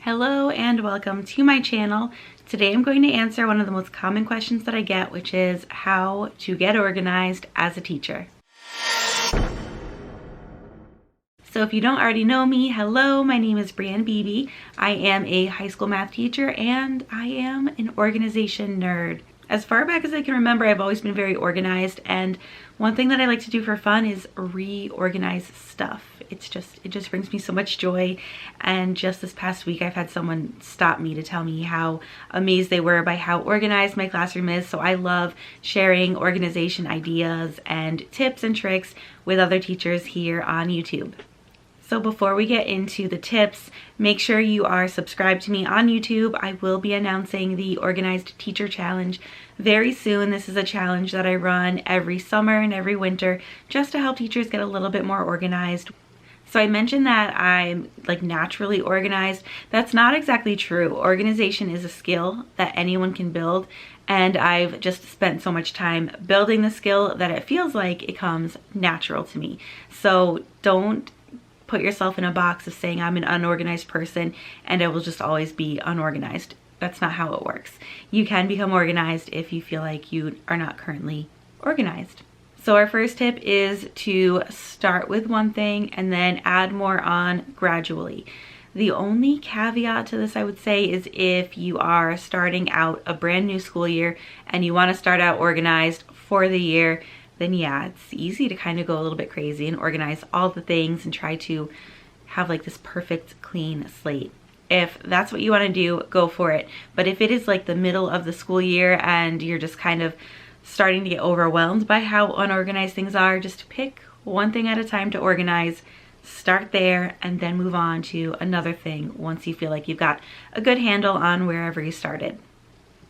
Hello and welcome to my channel. Today I'm going to answer one of the most common questions that I get, which is how to get organized as a teacher. So if you don't already know me, hello, my name is Brianne Beebe. I am a high school math teacher and I am an organization nerd. As far back as I can remember, I've always been very organized, and one thing that I like to do for fun is reorganize stuff. It just brings me so much joy. And just this past week, I've had someone stop me to tell me how amazed they were by how organized my classroom is. So I love sharing organization ideas and tips and tricks with other teachers here on YouTube. So before we get into the tips, make sure you are subscribed to me on YouTube. I will be announcing the Organized Teacher Challenge very soon. This is a challenge that I run every summer and every winter just to help teachers get a little bit more organized. So I mentioned that I'm naturally organized. That's not exactly true. Organization is a skill that anyone can build, and I've just spent so much time building the skill that it feels like it comes natural to me. So don't put yourself in a box of saying I'm an unorganized person and I will just always be unorganized. That's not how it works. You can become organized if you feel like you are not currently organized. So our first tip is to start with one thing and then add more on gradually. The only caveat to this, I would say, is if you are starting out a brand new school year and you want to start out organized for the year, then yeah, it's easy to kind of go a little bit crazy and organize all the things and try to have this perfect clean slate. If that's what you want to do, go for it. But if it is the middle of the school year and you're just kind of starting to get overwhelmed by how unorganized things are, just pick one thing at a time to organize, start there, and then move on to another thing once you feel like you've got a good handle on wherever you started.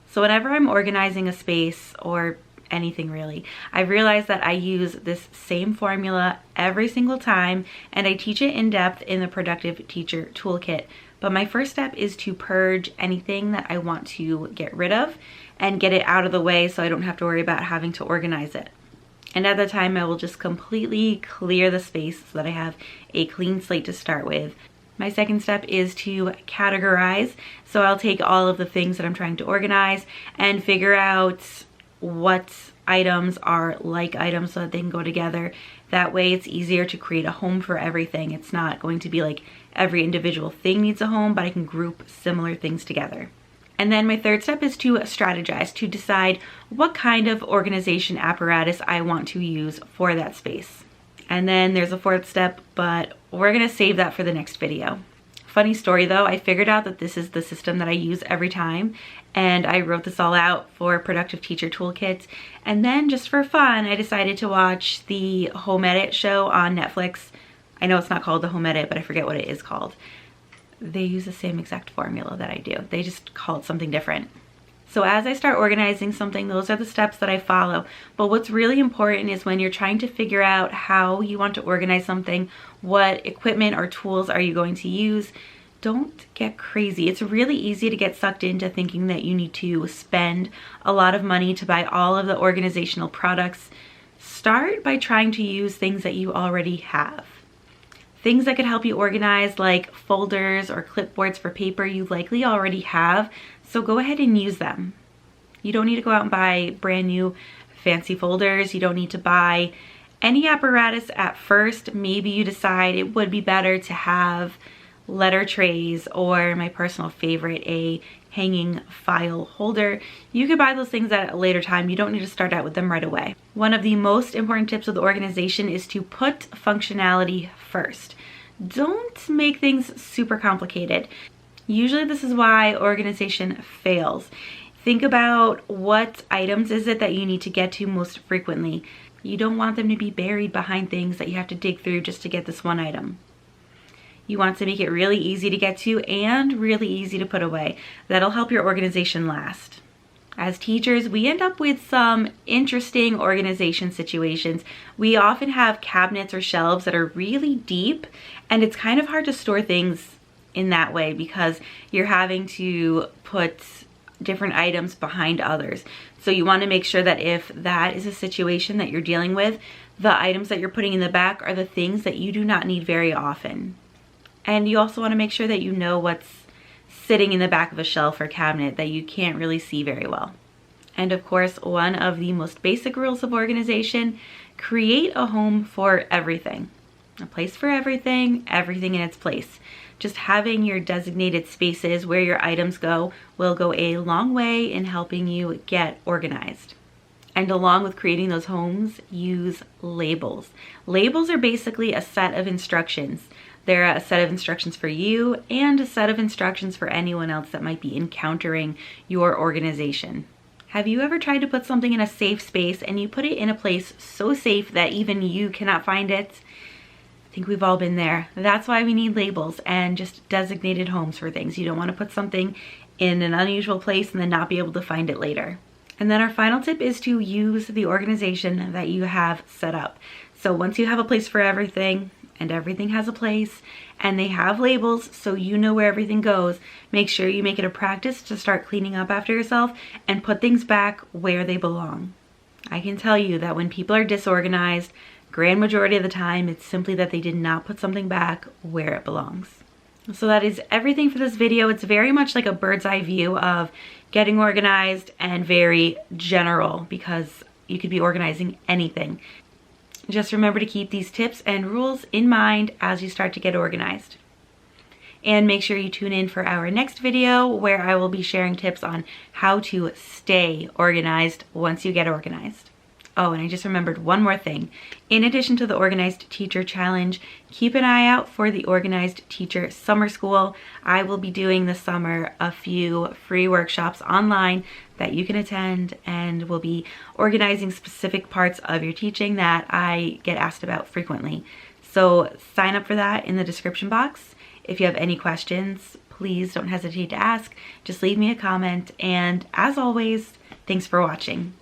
So whenever I'm organizing a space or anything really, I've realized that I use this same formula every single time, and I teach it in depth in the Productive Teacher Toolkit. But my first step is to purge anything that I want to get rid of and get it out of the way so I don't have to worry about having to organize it. And at that time, I will just completely clear the space so that I have a clean slate to start with. My second step is to categorize. So I'll take all of the things that I'm trying to organize and figure out what items are like items so that they can go together. That way it's easier to create a home for everything. It's not going to be every individual thing needs a home, but I can group similar things together. And then my third step is to strategize, to decide what kind of organization apparatus I want to use for that space. And then there's a fourth step, but we're gonna save that for the next video. Funny story though, I figured out that this is the system that I use every time, and I wrote this all out for Productive Teacher Toolkit. And then just for fun, I decided to watch the Home Edit show on Netflix. I know it's not called the Home Edit, but I forget what it is called. They use the same exact formula that I do. They just call it something different. So as I start organizing something, those are the steps that I follow. But what's really important is when you're trying to figure out how you want to organize something, what equipment or tools are you going to use, don't get crazy. It's really easy to get sucked into thinking that you need to spend a lot of money to buy all of the organizational products. Start by trying to use things that you already have. Things that could help you organize, like folders or clipboards for paper, you likely already have, so go ahead and use them. You don't need to go out and buy brand new fancy folders. You don't need to buy any apparatus at first. Maybe you decide it would be better to have letter trays, or my personal favorite, a hanging file holder. You could buy those things at a later time. You don't need to start out with them right away. One of the most important tips with organization is to put functionality first. Don't make things super complicated. Usually this is why organization fails. Think about what items is it that you need to get to most frequently. You don't want them to be buried behind things that you have to dig through just to get this one item. You want to make it really easy to get to and really easy to put away. That'll help your organization last. As teachers, we end up with some interesting organization situations. We often have cabinets or shelves that are really deep, and it's kind of hard to store things in that way because you're having to put different items behind others. So you want to make sure that if that is a situation that you're dealing with, the items that you're putting in the back are the things that you do not need very often. And you also want to make sure that you know what's sitting in the back of a shelf or cabinet that you can't really see very well. And of course, one of the most basic rules of organization, create a home for everything. A place for everything, everything in its place. Just having your designated spaces where your items go will go a long way in helping you get organized. And along with creating those homes, use labels. Labels are basically a set of instructions. They're a set of instructions for you and a set of instructions for anyone else that might be encountering your organization. Have you ever tried to put something in a safe space and you put it in a place so safe that even you cannot find it? I think we've all been there. That's why we need labels and just designated homes for things. You don't want to put something in an unusual place and then not be able to find it later. And then our final tip is to use the organization that you have set up. So once you have a place for everything, and everything has a place, and they have labels so you know where everything goes, make sure you make it a practice to start cleaning up after yourself and put things back where they belong. I can tell you that when people are disorganized, grand majority of the time, it's simply that they did not put something back where it belongs. So that is everything for this video. It's very much like a bird's eye view of getting organized and very general because you could be organizing anything. Just remember to keep these tips and rules in mind as you start to get organized. And make sure you tune in for our next video where I will be sharing tips on how to stay organized once you get organized. Oh, and I just remembered one more thing. In addition to the Organized Teacher Challenge, keep an eye out for the Organized Teacher Summer School. I will be doing this summer a few free workshops online that you can attend, and we'll be organizing specific parts of your teaching that I get asked about frequently. So sign up for that in the description box. If you have any questions, please don't hesitate to ask. Just leave me a comment, and as always, thanks for watching.